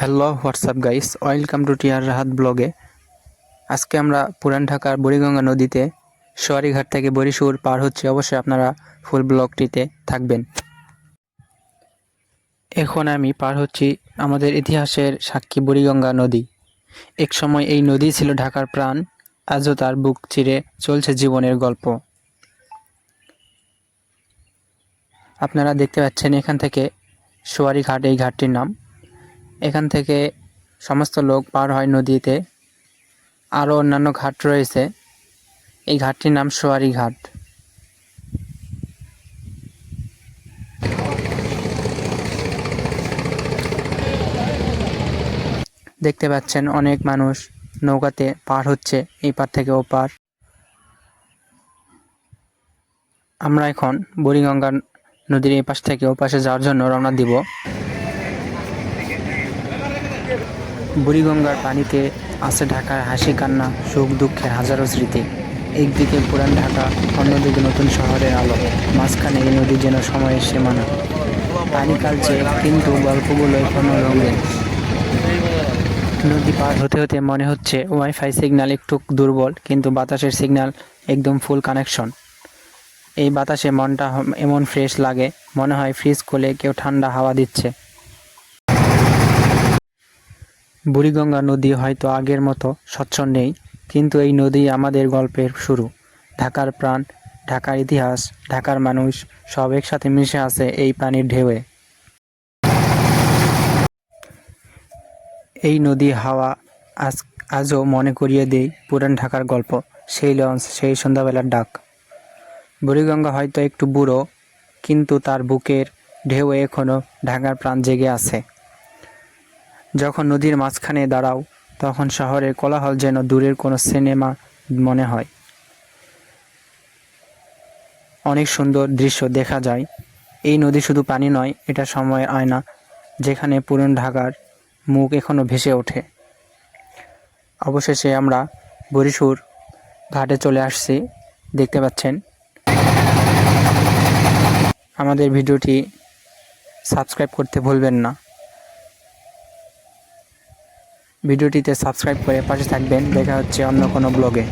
Hello what's up guys, welcome to TR Rahat ব্লগে। আজকে আমরা পুরান ঢাকার বুড়িগঙ্গা নদীতে সোয়ারিঘাট থেকে বরিশুর পার হচ্ছে। অবশ্যই আপনারা ফুল ব্লগটিতে থাকবেন। এখন আমি পার হচ্ছি আমাদের ইতিহাসের সাক্ষী বুড়িগঙ্গা নদী। এক সময় এই নদী ছিল ঢাকার প্রাণ, আজও তার বুক চিরে চলছে জীবনের গল্প। আপনারা দেখতে পাচ্ছেন এখান থেকে সোয়ারিঘাট, এই ঘাটটির নাম। এখান থেকে সমস্ত লোক পার হয় নদীতে। আরও অন্যান্য ঘাট রয়েছে। এই ঘাটটির নাম সোয়ারি ঘাট। দেখতে পাচ্ছেন অনেক মানুষ নৌকাতে পার হচ্ছে এই পার থেকে ও পার। আমরা এখন বুড়িগঙ্গা নদীর এই পাশ থেকে ও পাশে যাওয়ার জন্য রওনা দিব। বুড়িগঙ্গার পানিতে আছে ঢাকার হাসি কান্না, সুখ দুঃখের হাজারো স্মৃতি। একদিকে পুরান ঢাকা, অন্যদিকে নতুন শহরের আলো। মাঝখানে এই নদী যেন সময়ের সীমানা। পানি কালচে, কিন্তু গল্পগুলো এখনো রঙিন। নদী পার হতে হতে মনে হচ্ছে ওয়াইফাই সিগন্যাল একটু দুর্বল, কিন্তু বাতাসের সিগন্যাল একদম ফুল কানেকশন। এই বাতাসে মনটা এমন ফ্রেশ লাগে, মনে হয় ফ্রিজ খুলে কেউ ঠান্ডা হাওয়া দিচ্ছে। বুড়িগঙ্গা নদী হয়তো আগের মতো স্বচ্ছ নেই, কিন্তু এই নদী আমাদের গল্পের শুরু। ঢাকার প্রাণ, ঢাকার ইতিহাস, ঢাকার মানুষ সব একসাথে মিশে আছে এই পানির ঢেউয়ে। এই নদী হাওয়া আজও মনে করিয়ে দেয় পুরান ঢাকার গল্প। সেই লঞ্চ, সেই সন্ধ্যাবেলার ডাক। বুড়িগঙ্গা হয়তো একটু বুড়ো, কিন্তু তার বুকের ঢেউয়ে এখনও ঢাকার প্রাণ জেগে আছে। যখন নদীর মাঝখানে দাঁড়াও, তখন শহরের কোলাহল যেন দূরের কোনো সিনেমা মনে হয়। অনেক সুন্দর দৃশ্য দেখা যায়। এই নদী শুধু পানি নয়, এটা সময়ের আয়না, যেখানে পুরান ঢাকার মুখ এখনও ভেসে ওঠে। অবশেষে আমরা বরিশুর ঘাটে চলে আসছি। দেখতে পাচ্ছেন। আমাদের ভিডিওটি সাবস্ক্রাইব করতে ভুলবেন না। ভিডিওটিতে সাবস্ক্রাইব করে পাশে থাকবেন। দেখা হচ্ছে অন্য কোনো ব্লগে।